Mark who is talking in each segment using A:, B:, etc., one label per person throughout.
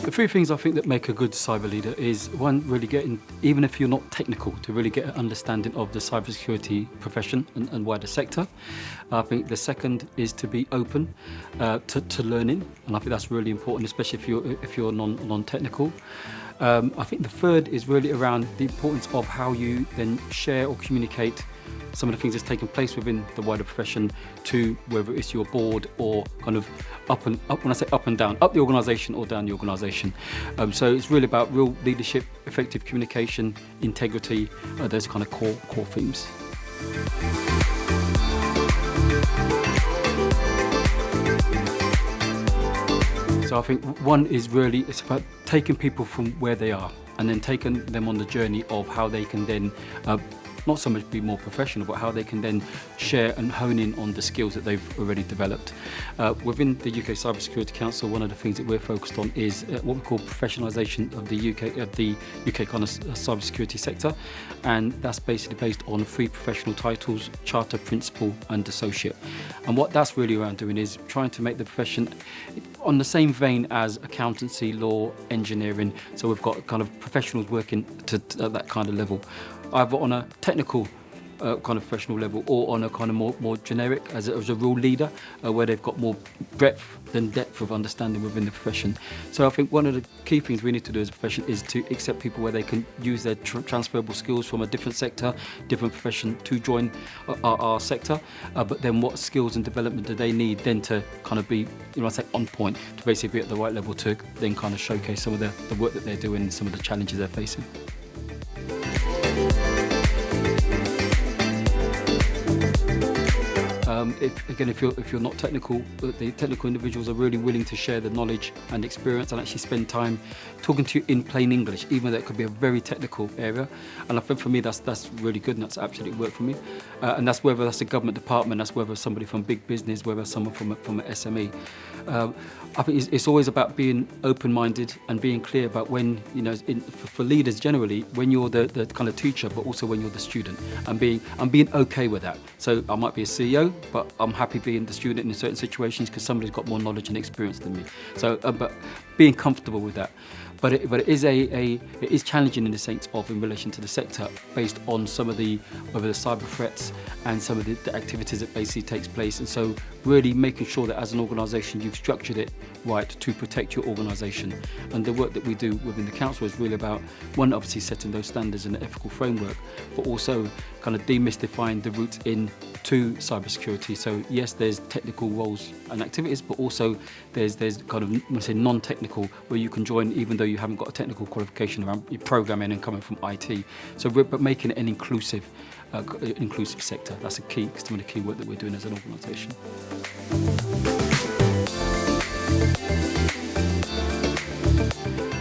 A: The three things I think that make a good cyber leader is, one, really getting, even if you're not technical, to really get an understanding of the cybersecurity profession and wider sector. I think the second is to be open to learning, and I think that's really important, especially if you're non-technical. I think the third is really around the importance of how you then share or communicate some of the things that's taking place within the wider profession to whether it's your board or kind of when I say up and down, up the organisation or down the organisation. So it's really about real leadership, effective communication, integrity, those kind of core themes. So I think one is really, it's about taking people from where they are and then taking them on the journey of how they can then not so much be more professional, but how they can then share and hone in on the skills that they've already developed. Within the UK Cybersecurity Council, one of the things that we're focused on is what we call professionalisation of the UK kind of cybersecurity sector, and that's basically based on 3 professional titles: Charter, Principal and Associate. And what that's really around doing is trying to make the profession on the same vein as accountancy, law, engineering. So we've got kind of professionals working at that kind of level, either on a technical kind of professional level or on a kind of more generic as a real leader, where they've got more breadth than depth of understanding within the profession. So I think one of the key things we need to do as a profession is to accept people where they can use their transferable skills from a different sector, different profession to join our sector, but then what skills and development do they need then to kind of be, I say, on point, to basically be at the right level to then kind of showcase some of the work that they're doing and some of the challenges they're facing. If you're not technical, the technical individuals are really willing to share the knowledge and experience and actually spend time talking to you in plain English, even though it could be a very technical area. And I think for me that's really good, and that's absolutely worked for me. And that's whether that's a government department, that's whether somebody from big business, whether someone from an SME. I think it's always about being open-minded and being clear about when, for leaders generally, when you're the kind of teacher, but also when you're the student, and being okay with that. So I might be a CEO, but I'm happy being the student in certain situations because somebody's got more knowledge and experience than me. So, but being comfortable with that. But it is challenging in the sense of in relation to the sector, based on some of the cyber threats and some of the activities that basically takes place. And so really making sure that as an organisation you've structured it right to protect your organisation. And the work that we do within the council is really about, one, obviously setting those standards and the ethical framework, but also kind of demystifying the route into cybersecurity. So yes, there's technical roles and activities, but also there's kind of non-technical where you can join even though you haven't got a technical qualification around your programming and coming from IT. So but making it an inclusive sector. That's some of the key work that we're doing as an organisation.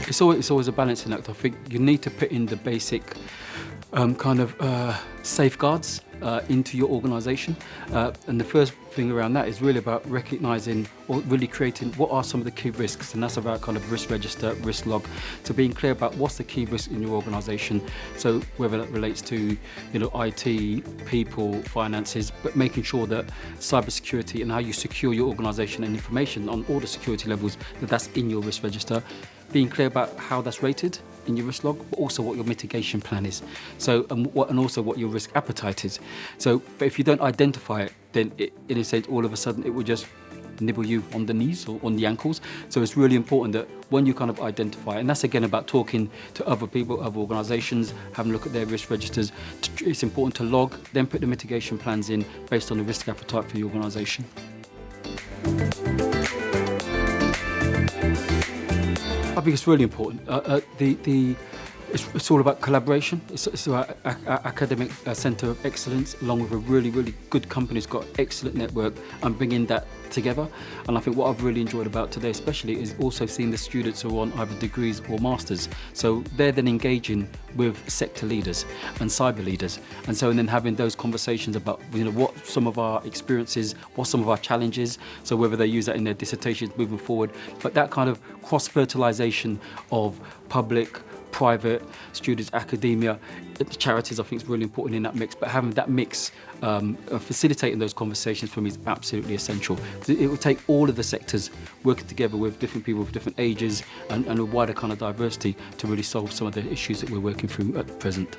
A: It's always a balancing act. I think you need to put in the basic safeguards into your organisation, and the first thing around that is really about recognising or really creating what are some of the key risks, and that's about kind of risk register, risk log, so being clear about what's the key risk in your organisation. So whether that relates to IT, people, finances, but making sure that cybersecurity and how you secure your organisation and information on all the security levels, that's in your risk register. Being clear about how that's rated in your risk log, but also what your mitigation plan is. So, and also what your risk appetite is. So, but if you don't identify it, then in a sense, all of a sudden, it will just nibble you on the knees or on the ankles. So it's really important that when you kind of identify, and that's again about talking to other people, other organisations, having a look at their risk registers. It's important to log, then put the mitigation plans in based on the risk appetite for the organisation. I think it's really important. It's all about collaboration. It's about academic centre of excellence, along with a really, really good company who's got excellent network, and bringing that together. And I think what I've really enjoyed about today especially is also seeing the students who are on either degrees or masters. So they're then engaging with sector leaders and cyber leaders. And then having those conversations about what some of our experiences, what some of our challenges, so whether they use that in their dissertations moving forward, but that kind of cross-fertilisation of public, private, students, academia, charities, I think is really important in that mix. But having that mix, facilitating those conversations for me is absolutely essential. It will take all of the sectors working together with different people of different ages and a wider kind of diversity to really solve some of the issues that we're working through at present.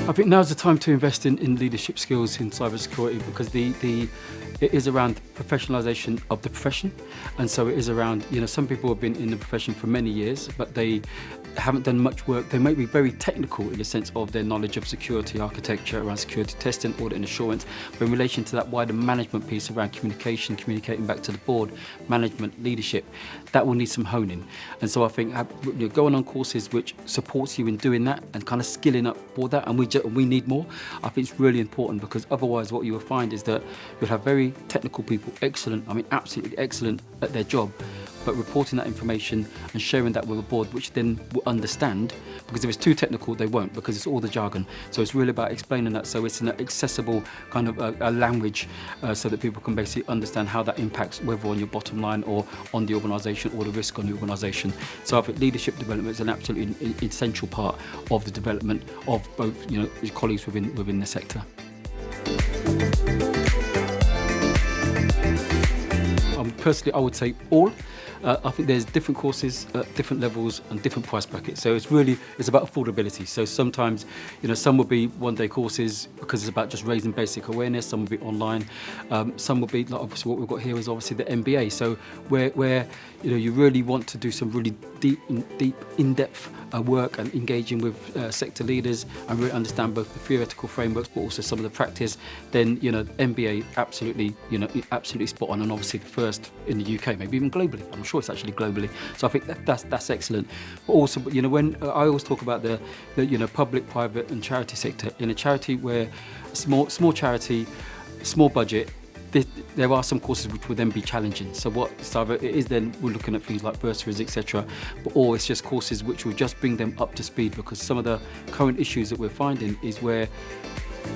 A: I think now's the time to invest in leadership skills in cybersecurity, because it is around professionalisation of the profession, and so it is around, some people have been in the profession for many years, but they haven't done much work. They might be very technical in the sense of their knowledge of security architecture, around security testing, audit and assurance, but in relation to that wider management piece around communicating back to the board, management, leadership, that will need some honing. And so I think going on courses which supports you in doing that and kind of skilling up for that, and we need more. I think it's really important, because otherwise what you will find is that you'll have very technical people, absolutely excellent at their job, but reporting that information and sharing that with a board which then will understand, because if it's too technical they won't, because it's all the jargon. So it's really about explaining that so it's an accessible kind of a language, so that people can basically understand how that impacts whether on your bottom line or on the organisation or the risk on the organisation. So I think leadership development is an absolutely essential part of the development of both colleagues within the sector. Personally, I would say all. I think there's different courses, different levels and different price brackets. So it's about affordability. So sometimes, some will be one-day courses because it's about just raising basic awareness. Some will be online. Some will be, like obviously what we've got here is obviously the MBA. So where you really want to do some really deep, in-depth work and engaging with sector leaders and really understand both the theoretical frameworks but also some of the practice, then MBA absolutely spot on, and obviously the first in the UK, maybe even globally. I'm sure it's actually globally. So I think that's excellent. But also, when I always talk about the public, private and charity sector, in a charity where small charity, small budget, there are some courses which would then be challenging. So it is then we're looking at things like bursaries, etc. Or it's just courses which will just bring them up to speed, because some of the current issues that we're finding is where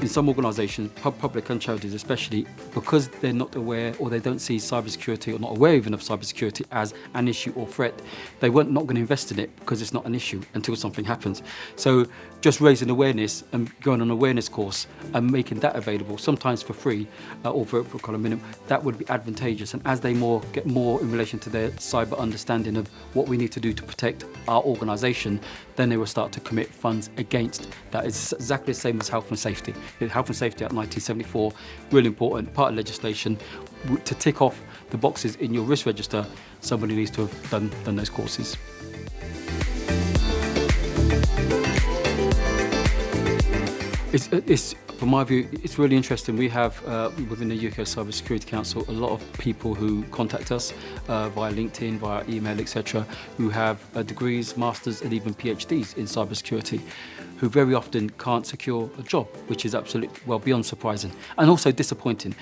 A: in some organisations, public and charities especially, because they're not aware or they don't see cybersecurity or not aware even of cybersecurity as an issue or threat, they weren't not going to invest in it because it's not an issue until something happens. So just raising awareness and going on an awareness course and making that available, sometimes for free or for kind of minimum, that would be advantageous. And as they get more in relation to their cyber understanding of what we need to do to protect our organisation, then they will start to commit funds against that. It's exactly the same as health and safety. Health and Safety Act 1974, really important part of legislation. To tick off the boxes in your risk register, somebody needs to have done those courses. From my view, it's really interesting. We have, within the UK Cyber Security Council, a lot of people who contact us via LinkedIn, via email, etc., who have degrees, masters and even PhDs in cybersecurity, who very often can't secure a job, which is absolutely, beyond surprising and also disappointing.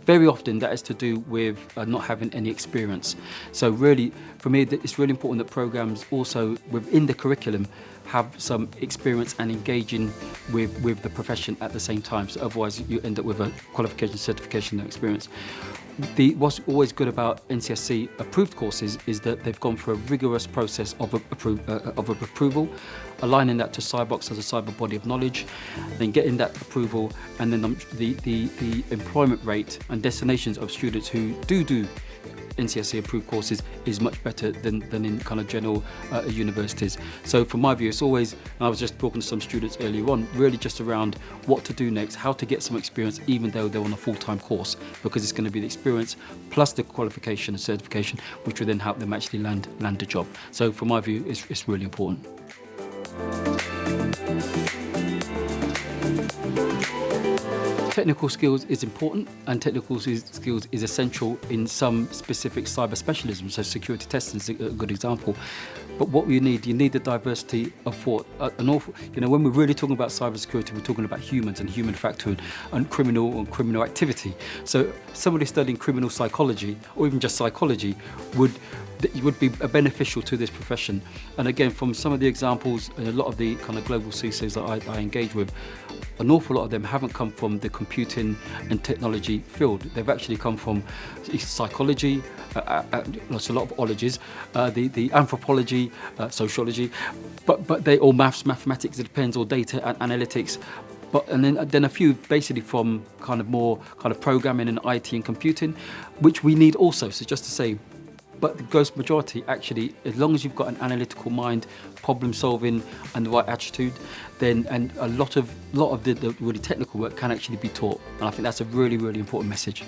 A: Very often that is to do with not having any experience. So really, for me, it's really important that programs also within the curriculum have some experience and engaging with the profession at the same time. So otherwise you end up with a qualification, certification, no experience. What's always good about NCSC approved courses is that they've gone through a rigorous process of approval, aligning that to Cybox as a cyber body of knowledge, then getting that approval, and then the employment rate and destinations of students who do NCSC approved courses is much better than in kind of general universities. So from my view, it's always, and I was just talking to some students earlier on, really just around what to do next, how to get some experience even though they're on a full-time course, because it's going to be the experience plus the qualification and certification which will then help them actually land a job. So from my view, it's really important. Technical skills is important, and technical skills is essential in some specific cyber specialisms. So security testing is a good example. But what you need the diversity of thought. An awful, when we're really talking about cybersecurity, we're talking about humans and human factor and criminal activity. So somebody studying criminal psychology or even just psychology would be beneficial to this profession. And again, from some of the examples and a lot of the kind of global CISOs that I engage with, an awful lot of them haven't come from the computing and technology field. They've actually come from psychology, lots a lot of ologies, the anthropology, sociology, but they all mathematics. It depends, or data and analytics. And then a few basically from kind of programming and IT and computing, which we need also. So just to say, but the gross majority actually, as long as you've got an analytical mind, problem solving and the right attitude, then and a lot of the really technical work can actually be taught. And I think that's a really, really important message.